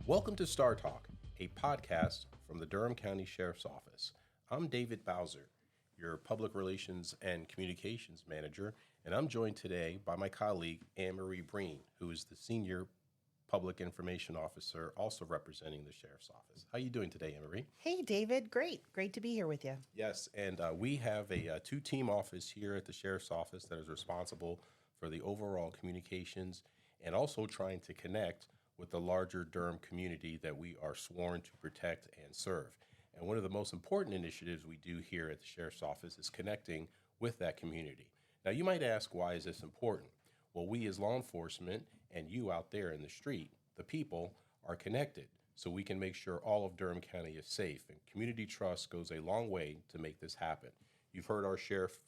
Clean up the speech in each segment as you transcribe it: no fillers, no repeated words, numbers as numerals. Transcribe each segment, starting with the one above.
Welcome to Star Talk, a podcast from the Durham County Sheriff's Office. I'm David Bowser, your Public Relations and Communications Manager, and I'm joined today by my colleague, AnnMarie Breen, who is the Senior Public Information Officer, also representing the Sheriff's Office. How are you doing today, AnnMarie? Hey, David. Great to be here with you. Yes, and we have a two-team office here at the Sheriff's Office that is responsible for the overall communications and also trying to connect with the larger Durham community that we are sworn to protect and serve. And one of the most important initiatives we do here at the Sheriff's Office is connecting with that community. Now, you might ask, why is this important? Well, we as law enforcement and you out there in the street, the people, are connected so we can make sure all of Durham County is safe. And community trust goes a long way to make this happen. You've heard our Sheriff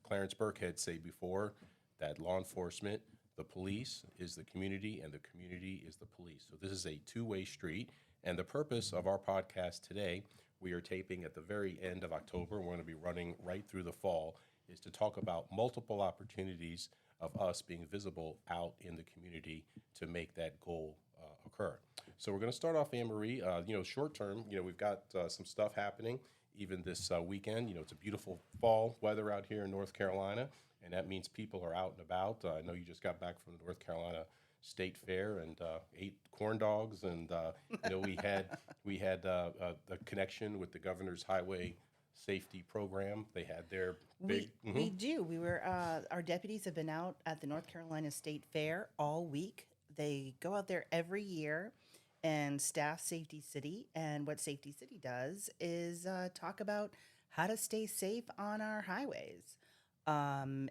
Clarence Burkhead say before that law enforcement, the police is the community, and the community is the police. So this is a two-way street. And the purpose of our podcast today, we are taping at the very end of October. We're going to be running right through the fall, is to talk about multiple opportunities of us being visible out in the community to make that goal occur. So we're going to start off, AnnMarie. Short term, we've got some stuff happening even this weekend. It's a beautiful fall weather out here in North Carolina, and that means people are out and about. I know you just got back from the North Carolina State Fair and ate corn dogs, and we had a connection with the Governor's Highway Safety Program. They had their big. We do. We were our deputies have been out at the North Carolina State Fair all week. They go out there every year and staff Safety City. And what Safety City does is talk about how to stay safe on our highways.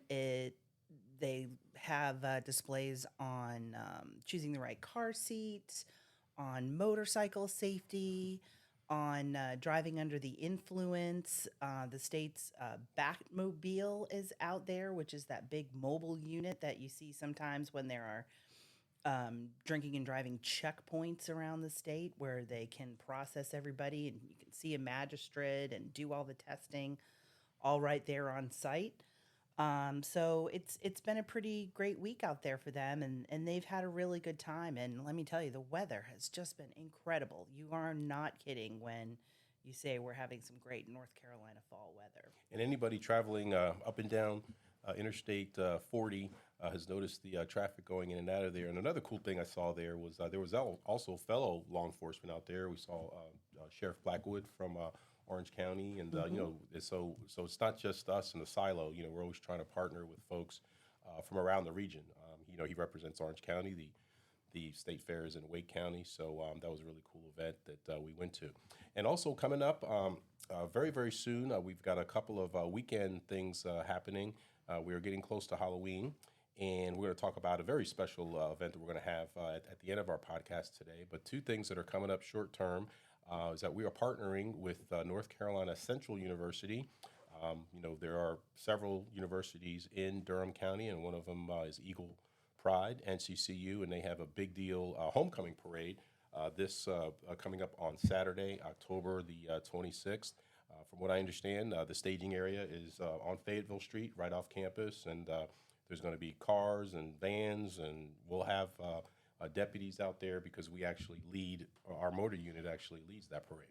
They have displays on choosing the right car seat, on motorcycle safety, on driving under the influence. The state's Batmobile is out there, which is that big mobile unit that you see sometimes when there are drinking and driving checkpoints around the state where they can process everybody and you can see a magistrate and do all the testing all right there on site. So it's been a pretty great week out there for them, and they've had a really good time. And let me tell you, the weather has just been incredible. You are not kidding when you say we're having some great North Carolina fall weather. And anybody traveling up and down Interstate 40 has noticed the traffic going in and out of there. And another cool thing I saw there was also fellow law enforcement out there. We saw Sheriff Blackwood from Orange County, and so it's not just us in the silo. We're always trying to partner with folks from around the region. He represents Orange County. The state fair is in Wake County, so that was a really cool event that we went to. And also coming up very, very soon, we've got a couple of weekend things happening. We are getting close to Halloween, and we're going to talk about a very special event that we're going to have at the end of our podcast today. But two things that are coming up short term is that we are partnering with North Carolina Central University. There are several universities in Durham County, and one of them is Eagle Pride, NCCU, and they have a big deal homecoming parade this coming up on Saturday, October the 26th. From what I understand, the staging area is on Fayetteville Street, right off campus, and there's going to be cars and vans, and we'll have deputies out there because our motor unit actually leads that parade.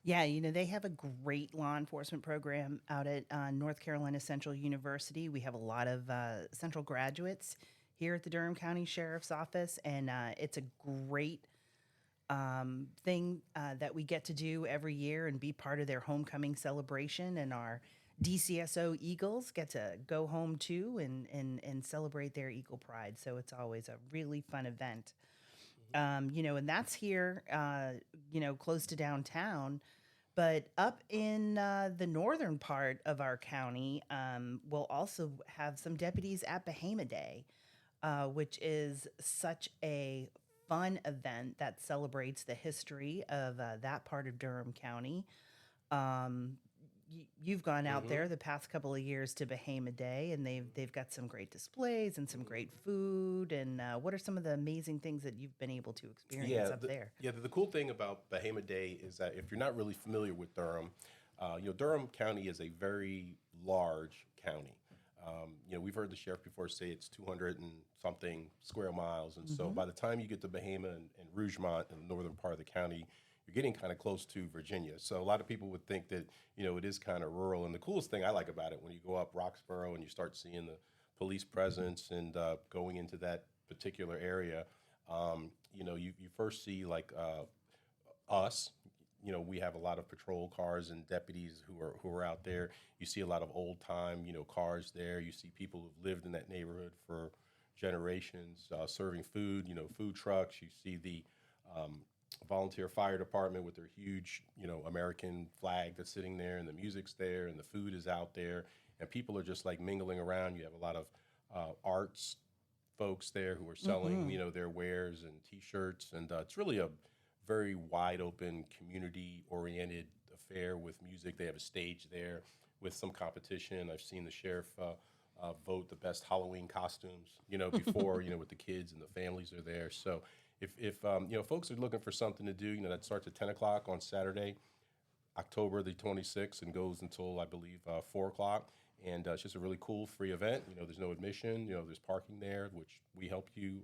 Yeah, they have a great law enforcement program out at North Carolina Central University. We have a lot of Central graduates here at the Durham County Sheriff's Office, and it's a great thing that we get to do every year and be part of their homecoming celebration. And our DCSO Eagles get to go home too and celebrate their Eagle Pride. So it's always a really fun event. And that's here, close to downtown. But up in the northern part of our county, we'll also have some deputies at Bahama Day, which is such a fun event that celebrates the history of that part of Durham County. You've gone out there the past couple of years to Bahama Day, and they've got some great displays and some great food. And what are some of the amazing things that you've been able to experience up there? Yeah, the cool thing about Bahama Day is that if you're not really familiar with Durham, Durham County is a very large county. We've heard the sheriff before say it's 200 and something square miles. And so by the time you get to Bahama and Rougemont in the northern part of the county, you're getting kind of close to Virginia. So a lot of people would think that, it is kind of rural. And the coolest thing I like about it, when you go up Roxborough and you start seeing the police presence and going into that particular area, you first see like us. We have a lot of patrol cars and deputies who are out there. You see a lot of old time, cars there. You see people who've lived in that neighborhood for generations, serving food. Food trucks. You see the volunteer fire department with their huge, American flag that's sitting there, and the music's there, and the food is out there, and people are just like mingling around. You have a lot of arts folks there who are selling, their wares and T-shirts, and it's really a very wide open, community oriented affair with music. They have a stage there with some competition. I've seen the sheriff vote the best Halloween costumes, before, with the kids and the families are there. So if folks are looking for something to do, that starts at 10 o'clock on Saturday, October the 26th, and goes until, I believe, 4 o'clock. And it's just a really cool free event. There's no admission. There's parking there, which we help you,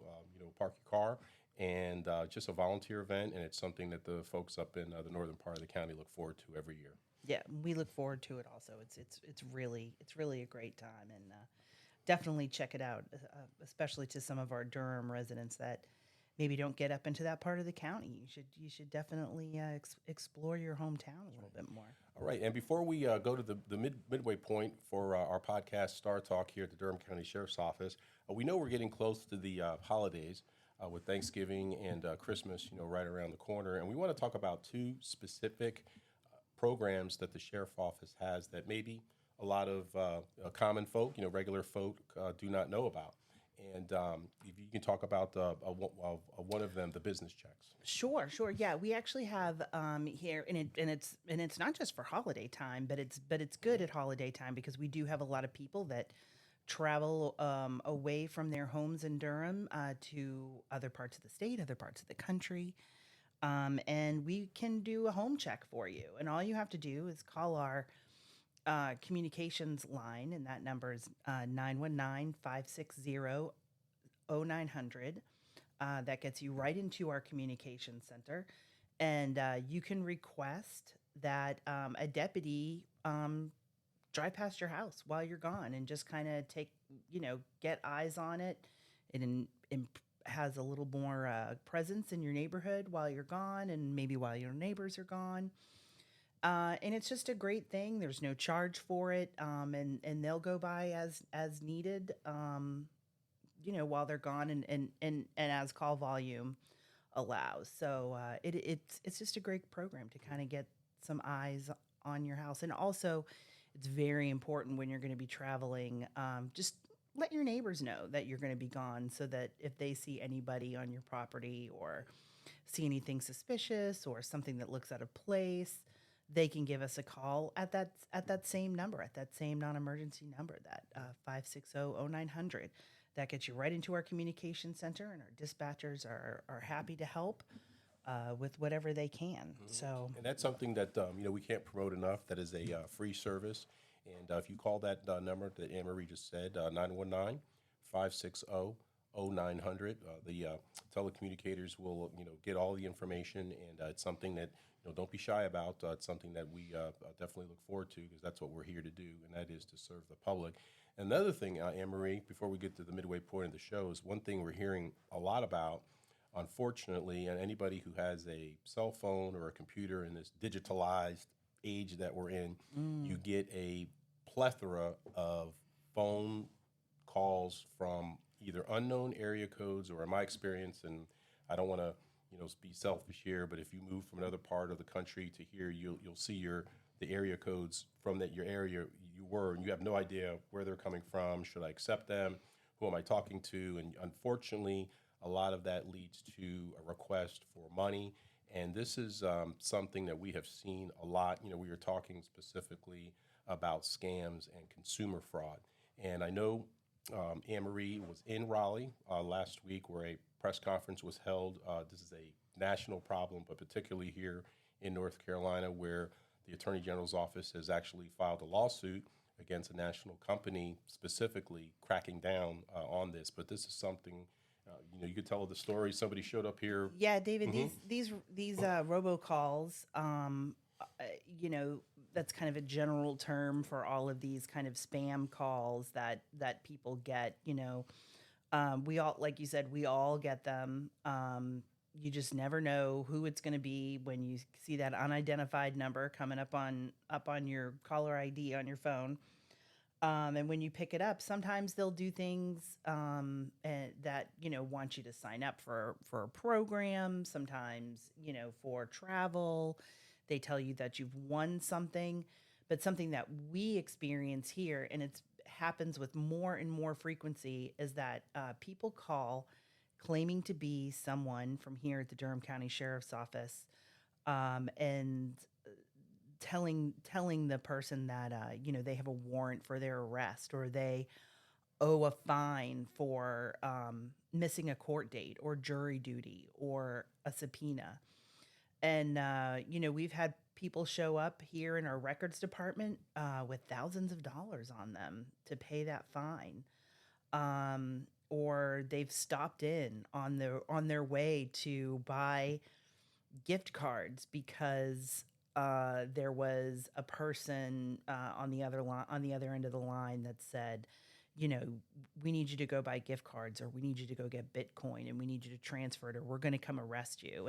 park your car. And just a volunteer event, and it's something that the folks up in the northern part of the county look forward to every year. Yeah, we look forward to it also. It's really a great time, and definitely check it out, especially to some of our Durham residents that maybe don't get up into that part of the county. You should definitely explore your hometown a little bit more. All right, and before we go to the midway point for our podcast Star Talk here at the Durham County Sheriff's Office, we know we're getting close to the holidays. With Thanksgiving and Christmas, right around the corner. And we want to talk about two specific programs that the Sheriff's Office has that maybe a lot of common folk, regular folk, do not know about. And if you can talk about one of them, the business checks. Sure. Yeah, we actually have here, and it's not just for holiday time, but it's good at holiday time because we do have a lot of people that travel away from their homes in Durham to other parts of the state, other parts of the country. And we can do a home check for you. And all you have to do is call our communications line, and that number is 919-560-0900. That gets you right into our communication center. And you can request that a deputy drive past your house while you're gone and just kind of get eyes on it. It has a little more presence in your neighborhood while you're gone and maybe while your neighbors are gone. And it's just a great thing. There's no charge for it. And they'll go by as needed, while they're gone and as call volume allows. So it's just a great program to kind of get some eyes on your house. And also, it's very important when you're going to be traveling, just let your neighbors know that you're going to be gone so that if they see anybody on your property or see anything suspicious or something that looks out of place, they can give us a call at that same number, at that same non-emergency number, that 560-0900. That gets you right into our communication center, and our dispatchers are happy to help with whatever they can. So, and that's something that we can't promote enough. That is a free service, and if you call that number that AnnMarie just said, 919-560-0900, the telecommunicators will get all the information, and it's something that don't be shy about. It's something that we definitely look forward to because that's what we're here to do, and that is to serve the public. Another thing, AnnMarie, before we get to the midway point of the show, is one thing we're hearing a lot about. Unfortunately, and anybody who has a cell phone or a computer in this digitalized age that we're in, you get a plethora of phone calls from either unknown area codes or, in my experience, and I don't want to be selfish here, but if you move from another part of the country to here, you'll see the area codes from your area you were, and you have no idea where they're coming from. Should I accept them? Who am I talking to? And unfortunately, a lot of that leads to a request for money, and this is something that we have seen a lot. We were talking specifically about scams and consumer fraud, and I know AnnMarie was in Raleigh last week where a press conference was held. This is a national problem, but particularly here in North Carolina, where the Attorney General's office has actually filed a lawsuit against a national company specifically cracking down on this. But this is something, you could tell the story. Somebody showed up here. Yeah, David, these robocalls, you know, that's kind of a general term for all of these kind of spam calls that people get. You know, we all, like you said, we all get them. You just never know who it's going to be when you see that unidentified number coming up on your caller ID on your phone. And when you pick it up, sometimes they'll do things that want you to sign up for a program. Sometimes for travel, they tell you that you've won something, but something that we experience here, and it happens with more and more frequency, is that people call claiming to be someone from here at the Durham County Sheriff's Office, and telling the person that they have a warrant for their arrest, or they owe a fine for missing a court date or jury duty or a subpoena. And we've had people show up here in our records department with thousands of dollars on them to pay that fine, or they've stopped in on their way to buy gift cards because there was a person on the other end of the line that said, we need you to go buy gift cards, or we need you to go get Bitcoin, and we need you to transfer it, or we're going to come arrest you.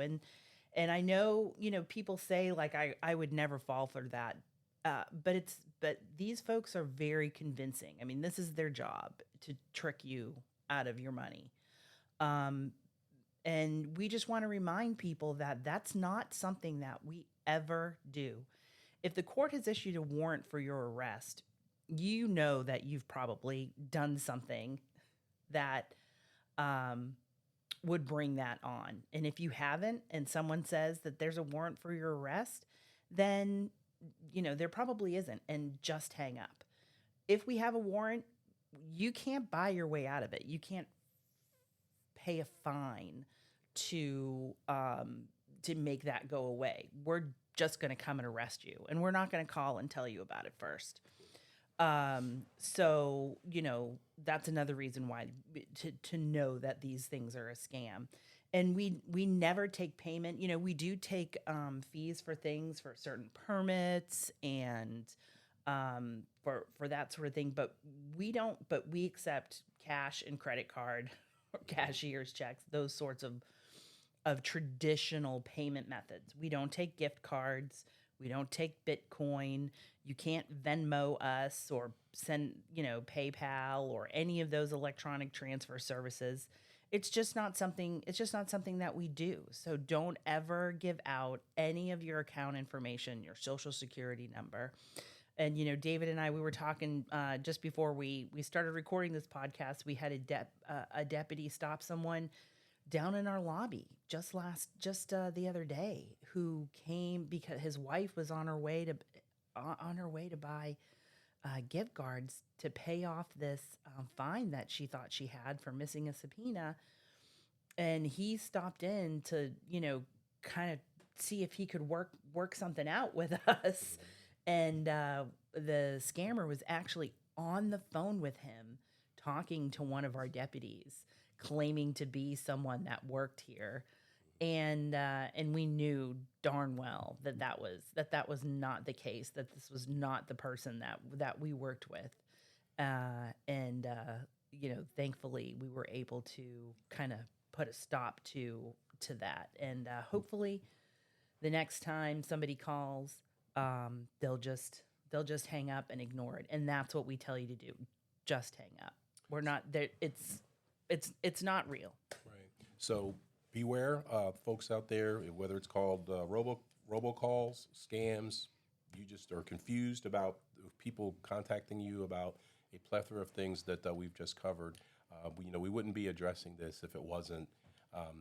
And I know, people say, like, I would never fall for that. But these folks are very convincing. I mean, this is their job, to trick you out of your money. And we just want to remind people that that's not something that we ever do. If the court has issued a warrant for your arrest, you know that you've probably done something that would bring that on. And if you haven't, and someone says that there's a warrant for your arrest, then, there probably isn't, and just hang up. If we have a warrant, you can't buy your way out of it. You can't pay a fine to make that go away. We're just going to come and arrest you, and we're not going to call and tell you about it first. So that's another reason why to know that these things are a scam. And we never take payment. We do take fees for things, for certain permits, and for that sort of thing. But we don't. But we accept cash and credit card, or cashier's checks, those sorts of traditional payment methods. We don't take gift cards. We don't take Bitcoin. You can't Venmo us or send, PayPal or any of those electronic transfer services. It's just not something that we do. So don't ever give out any of your account information, your social security number. And, David and I, we were talking just before we started recording this podcast. We had a deputy stop someone down in our lobby just the other day, who came because his wife was on her way to buy gift cards to pay off this fine that she thought she had for missing a subpoena. And he stopped in to, kind of see if he could work something out with us. And the scammer was actually on the phone with him, talking to one of our deputies, claiming to be someone that worked here. And we knew darn well that was not the case, that this was not the person that we worked with. Thankfully we were able to kind of put a stop to that. And hopefully the next time somebody calls, they'll just hang up and ignore it. And that's what we tell you to do. Just hang up. We're not there. It's not real. Right. So beware, folks out there, whether it's called robocalls, scams, you just are confused about people contacting you about a plethora of things that we've just covered. We wouldn't be addressing this if it wasn't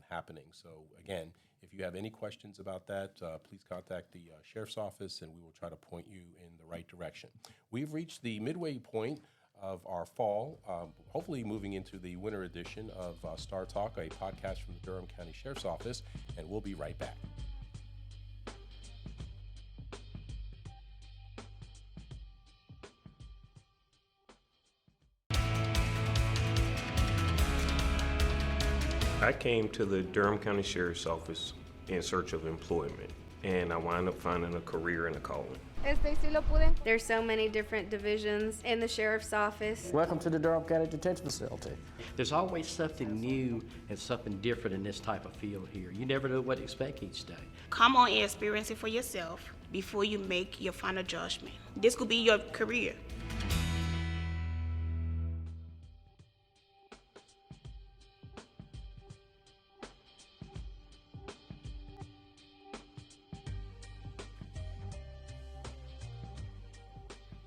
happening. So again, if you have any questions about that, please contact the Sheriff's Office, and we will try to point you in the right direction. We've reached the midway point of our fall, hopefully moving into the winter edition of Star Talk, a podcast from the Durham County Sheriff's Office, and we'll be right back. I came to the Durham County Sheriff's Office in search of employment, and I wound up finding a career and a calling. There's so many different divisions in the sheriff's office. Welcome to the Durham County Detention Facility. There's always something new and something different in this type of field here. You never know what to expect each day. Come on and experience it for yourself before you make your final judgment. This could be your career.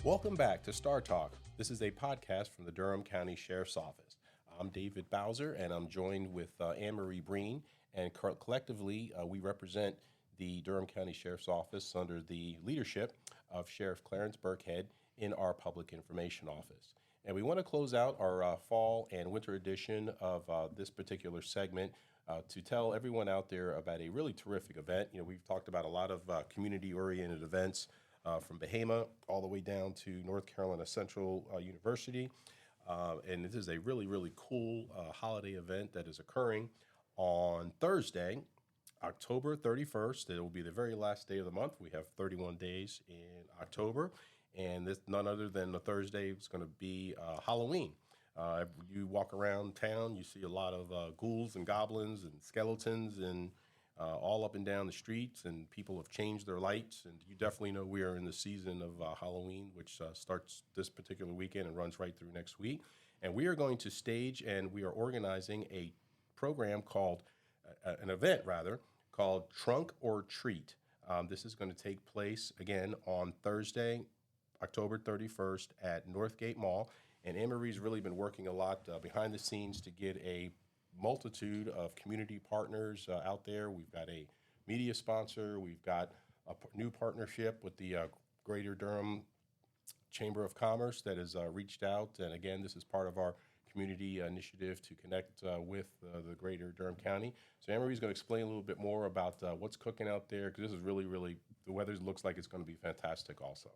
Welcome back to Star Talk. This is a podcast from the Durham County Sheriff's Office. I'm David Bowser, and I'm joined with AnnMarie Breen, and collectively we represent the Durham County Sheriff's Office under the leadership of Sheriff Clarence Burkhead in our Public Information Office. And we want to close out our fall and winter edition of this particular segment to tell everyone out there about a really terrific event. You know, we've talked about a lot of community-oriented events from Bahama all the way down to North Carolina Central University. And this is a really, really cool holiday event that is occurring on Thursday, October 31st. It will be the very last day of the month. We have 31 days in October, and this none other than the Thursday is going to be Halloween. You walk around town, you see a lot of ghouls and goblins and skeletons and all up and down the streets, and people have changed their lights. And you definitely know we are in the season of Halloween, which starts this particular weekend and runs right through next week. And we are going to stage, and we are organizing a program called, an event rather, called Trunk or Treat. This is going to take place, again, on Thursday, October 31st at Northgate Mall. And AnnMarie's really been working a lot behind the scenes to get a multitude of community partners out there. We've got a media sponsor. We've got a new partnership with the Greater Durham Chamber of Commerce that has reached out. And again, this is part of our community initiative to connect with the Greater Durham County. So AnnMarie's going to explain a little bit more about what's cooking out there, because this is really, really, the weather looks like it's going to be fantastic also.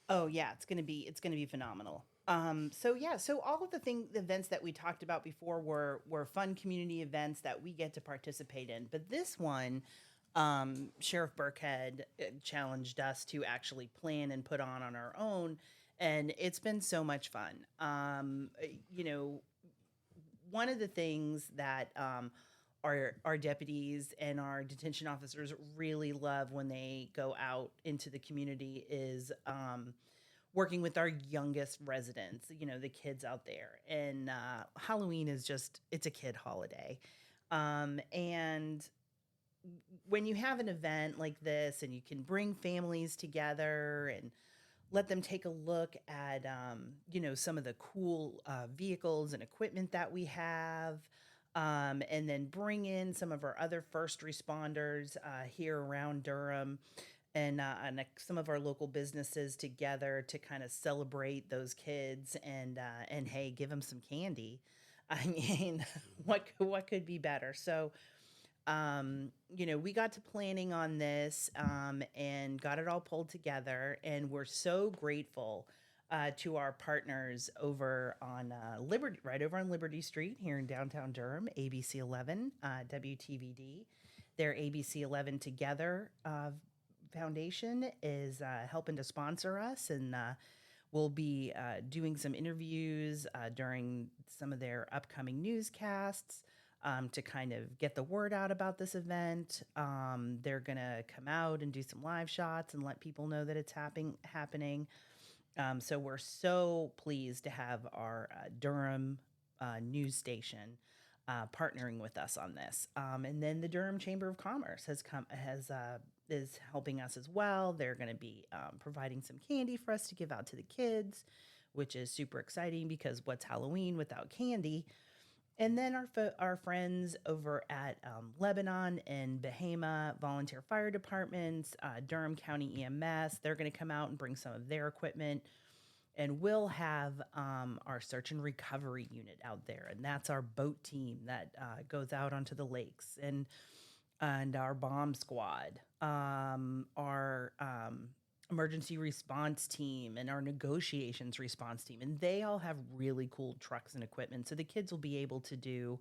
Oh yeah, it's gonna be phenomenal. So all of the events that we talked about before were fun community events that we get to participate in. But this one, Sheriff Burkhead challenged us to actually plan and put on our own, and it's been so much fun. You know, one of the things that our deputies and our detention officers really love when they go out into the community is working with our youngest residents, you know, the kids out there. And Halloween is it's a kid holiday. And when you have an event like this and you can bring families together and let them take a look at, you know, some of the cool vehicles and equipment that we have, and then bring in some of our other first responders here around Durham and some of our local businesses together to kind of celebrate those kids and hey, give them some candy. I mean, what could be better? So, you know, we got to planning on this and got it all pulled together, and we're so grateful to our partners over on Liberty, right over on Liberty Street here in downtown Durham, ABC 11, WTVD. Their ABC 11 Together Foundation is helping to sponsor us, and we'll be doing some interviews during some of their upcoming newscasts to kind of get the word out about this event. They're going to come out and do some live shots and let people know that it's happening. So we're so pleased to have our Durham news station partnering with us on this. And then the Durham Chamber of Commerce is helping us as well. They're going to be providing some candy for us to give out to the kids, which is super exciting because what's Halloween without candy? And then our friends over at Lebanon and Bahama Volunteer Fire Departments, Durham County EMS, they're going to come out and bring some of their equipment. And we'll have our search and recovery unit out there. And that's our boat team that goes out onto the lakes. And our bomb squad, our emergency response team, and our negotiations response team. And they all have really cool trucks and equipment. So the kids will be able to do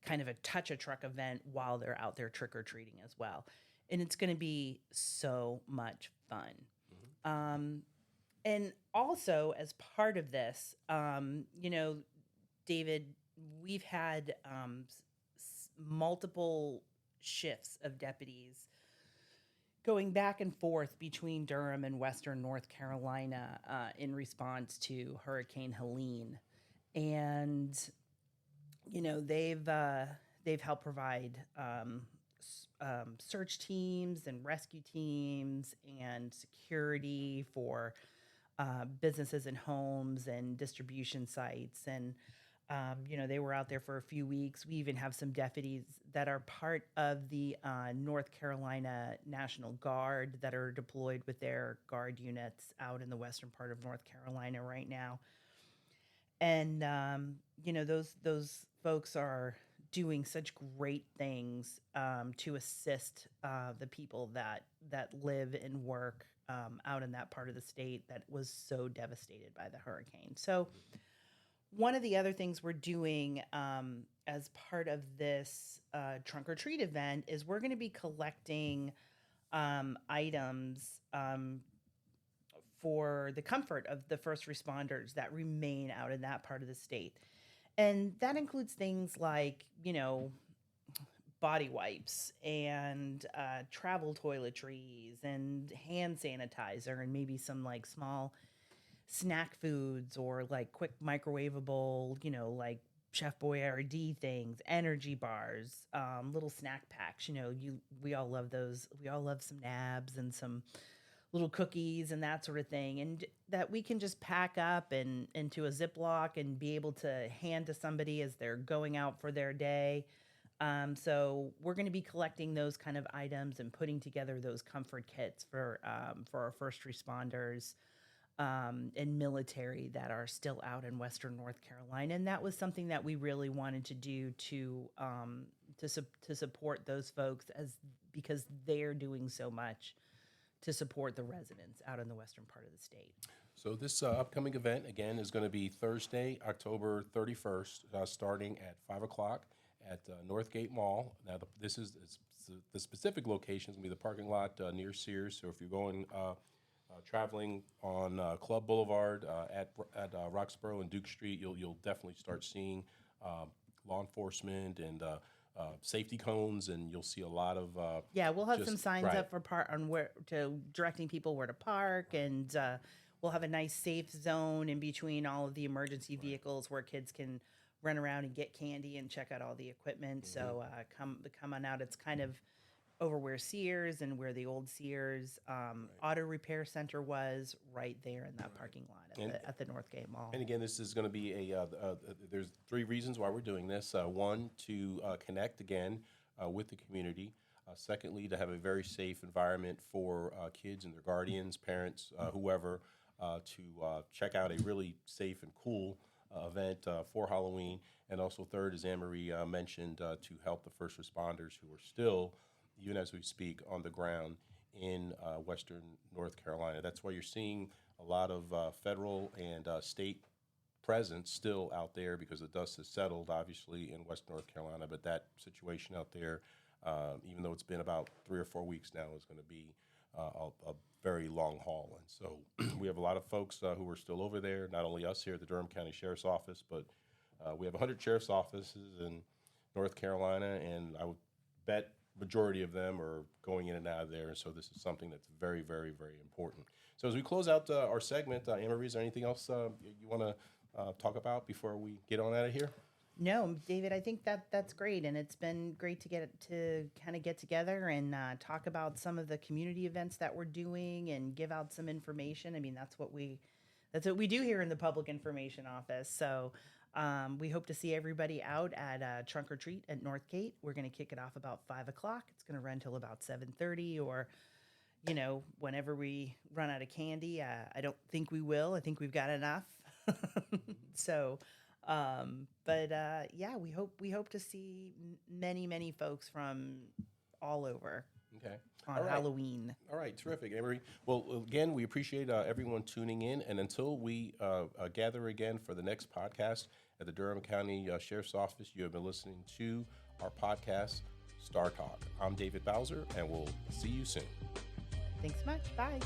kind of a touch a truck event while they're out there trick or treating as well. And it's going to be so much fun. And also, as part of this, David, we've had multiple shifts of deputies going back and forth between Durham and Western North Carolina in response to Hurricane Helene. And they've helped provide search teams and rescue teams and security for businesses and homes and distribution sites. And they were out there for a few weeks. We even have some deputies that are part of the North Carolina National Guard that are deployed with their guard units out in the western part of North Carolina right now. And those folks are doing such great things to assist the people that live and work out in that part of the state that was so devastated by the hurricane. So one of the other things we're doing as part of this trunk or treat event is we're going to be collecting items for the comfort of the first responders that remain out in that part of the state. And that includes things like, body wipes and travel toiletries and hand sanitizer and maybe some like small snack foods or like quick microwavable, like Chef Boyardee things, energy bars, little snack packs. We all love those. We all love some nabs and some little cookies and that sort of thing, and that we can just pack up and into a Ziploc and be able to hand to somebody as they're going out for their day. So we're going to be collecting those kind of items and putting together those comfort kits for our first responders and military that are still out in Western North Carolina. And that was something that we really wanted to do to support those folks because they're doing so much to support the residents out in the western part of the state. So this upcoming event, again, is going to be Thursday, October 31st, starting at 5 o'clock at Northgate Mall. Now, the specific location is going to be the parking lot near Sears. So if you're going traveling on Club Boulevard at Roxborough and Duke Street, you'll definitely start seeing law enforcement and safety cones, and you'll see a lot of we'll have some signs right. up for directing people where to park, and we'll have a nice safe zone in between all of the emergency vehicles where kids can run around and get candy and check out all the equipment. So come on out. It's kind of over where Sears and where the old Sears auto repair center was, right there in that parking lot at the Northgate Mall. And again, this is going to be there's 3 reasons why we're doing this. One, to connect again with the community. Secondly, to have a very safe environment for kids and their guardians, parents, whoever, to check out a really safe and cool event for Halloween. And also third, as AnnMarie mentioned, to help the first responders who are still, even as we speak, on the ground in Western North Carolina. That's why you're seeing a lot of federal and state presence still out there, because the dust has settled, obviously, in Western North Carolina. But that situation out there, even though it's been about 3 or 4 weeks now, is going to be a very long haul. And so we have a lot of folks who are still over there, not only us here at the Durham County Sheriff's Office, but we have 100 sheriff's offices in North Carolina, and I would bet majority of them are going in and out of there. And so this is something that's very, very, very important. So as we close out our segment, AnnMarie, is there anything else you want to talk about before we get on out of here? No, David, I think that's great, and it's been great to get together and talk about some of the community events that we're doing and give out some information. I mean, that's what we do here in the Public Information Office. So we hope to see everybody out at Trunk or Treat at Northgate. We're going to kick it off about 5 o'clock. It's going to run till about 7:30, or whenever we run out of candy. I don't think we will. I think we've got enough. So. We hope to see many folks from all over Okay. on All right. Halloween. All right, terrific, AnnMarie. Well, again, we appreciate everyone tuning in, and until we gather again for the next podcast at the Durham County Sheriff's Office, you have been listening to our podcast, Star Talk. I'm David Bowser, and we'll see you soon. Thanks much. Bye.